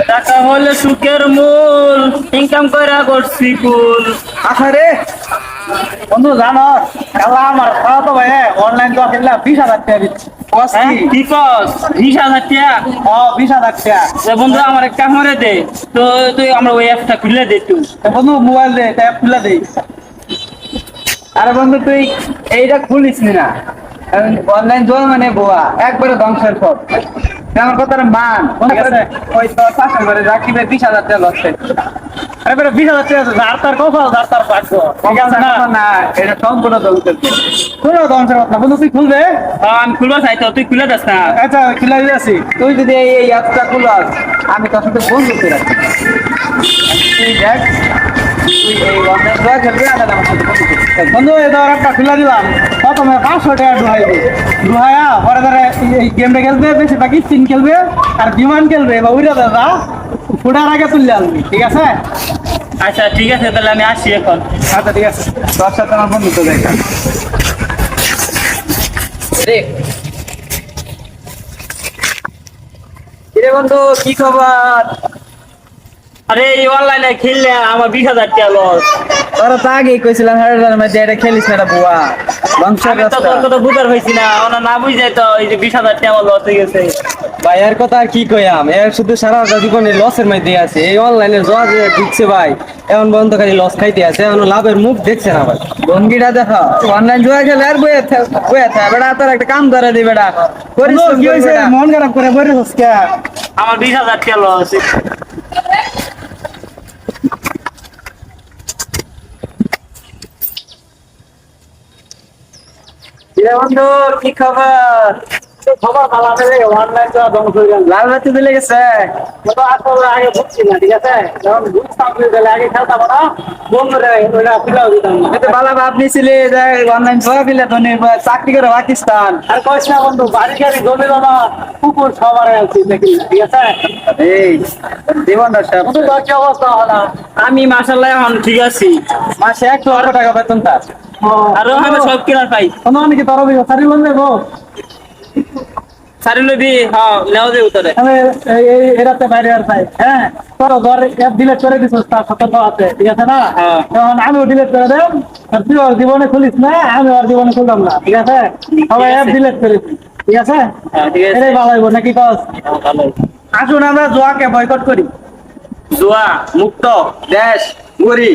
টাকা হলে সুখের মূল, ইনকাম কইরা করছি কুল। আচ্ছা রে বন্ধু জানো, কালা আমার খাওয়া তো ভাই অনলাইন তো খেললা 20,000 টাকা দিচ্ছে। হ্যাঁ, কি কস? 20,000 টাকা? 20,000 টাকা। তো বন্ধু আমার একটা কামড়ে দে, তো তুই আমরা ওই অ্যাপটা খুলে দে তুই। বন্ধু মোবাইল দে, ট্যাব খুলে দেই। আরে বন্ধু তুই এইটা খুলিস না, অনলাইন জোয়া মানে বোয়া একবারে ধ্বংসের পথ। আমার কথা মান, ঠিক আছে? ওই তো চাষের ঘরে রাখিবে 20,000 টাকা লসে। আরে বেটা 20,000 টাকা যার তার কপাল, যার তার ভাগ্য, ঠিক আছে না? না এটা সম্পূর্ণ ধ্বংসের পথ। কোনো ধ্বংসের পথ না বন্ধু, তুই খুলবে। আমি খুলবা চাই, তো তুই খুলে দাস না। আচ্ছা খুলে দিয়েছি, তুই যদি এই অ্যাপটা খুলাস আমি তোর সাথে বন্ধু করে রাখি। তুই দেখ, তুই এই অনলাইন জোয়া খেলবি আর আমার সাথে বন্ধু করবি। বন্ধু এই ধর একটা খুলে দিলাম, প্রথমে 500 টাকা ঢুকাইবে, ঢুকাইয়া পরে ধরে এই গেমটা খেলবে, বেশিরভাগ স্পিন খেলবে আর বিমান খেলবে বা উড়ে দাদা ফুটার আগে তুললে আসবি, ঠিক আছে? আচ্ছা ঠিক আছে, তাহলে আমি আসি এখন। আচ্ছা ঠিক আছে, তোর সাথে আমার বন্ধু তো দেখা। কিরে বন্ধু কি খবর? আরে এই অনলাইনে খেললে আমার 20,000 টাকা লস। তোরা তো আগেই কইছিলাম হাজার মধ্যে এটা খেলিস না, এটা বুয়া ধ্বংসের আমি তো রাস্তা। তোর কথা বুঝার হয়েছি না, ওনা না বুঝে তো এই যে 20,000 টাকা আমার লস হয়ে গেছে। ভাই এর কথা আর কি কইয়াম, এর শুধু সারা জীবনে লসের মধ্যে আছে। এই অনলাইনে জোয়া যে ঢুকছে ভাই, এখন পর্যন্ত খালি লস খাইতে আছে, এখন লাভের মুখ দেখছে না ভাই। ভঙ্গিটা দেখো, অনলাইন জোয়া খেলে আর বইয়ে থাকে বেটা, তোর একটা কাম ধরে দি বেটা, পরিশ্রম কি হইছে? মন খারাপ করে বইরে হচ্ছে। আমার 20,000 টাকা লস। কিরে বন্ধু কি খবর? খবর ভালো আছে রে, অনলাইন তো ধ্বংস হয়ে গেল। লাল বাতি দিলে গেছে। তো আসলে আগে বুঝছি না, ঠিক আছে? যখন বুঝতাম তাহলে আগে খেলতাম না, বন্ধুরা ওইটা খুলেও দিতাম না। এতে বালা বাপ নিছিলি যে অনলাইন জোয়া খেলে ধনী চাকরি করে পাকিস্তান। আর কইস না বন্ধু, বাড়ি গাড়ি জমি জমা কুকুর সবার আছে দেখি, ঠিক আছে? এই জীবনটা সব বন্ধু তোর কি অবস্থা হলো? আমি মাশাআল্লাহ এখন ঠিক আছি। মাসে 1,00,000 টাকা বেতন তার। আর আমি সব কিনা পাই। কোনো অনেকে তরফ সারি বলবে গো, সারি লবি, হ্যাঁ লেও দে উতরে। আমি এরাতে বাইরে আর পাই। হ্যাঁ তোর ঘর অ্যাপ ডিলিট করে দিছিস, তার সতর্ক আছে, ঠিক আছে না? হ্যাঁ। তখন আমিও ডিলিট করে দেব, আর তুই ওর জীবনে খুলিস না, আমি ওর জীবনে খুললাম না, ঠিক আছে? সবাই অ্যাপ ডিলিট করে দিই, ঠিক আছে? হ্যাঁ, ঠিক আছে। এটাই ভালো হইব নাকি কস? ভালো। আসুন আমরা জোয়াকে বয়কট করি। জুয়া মুক্ত দেশ গরি।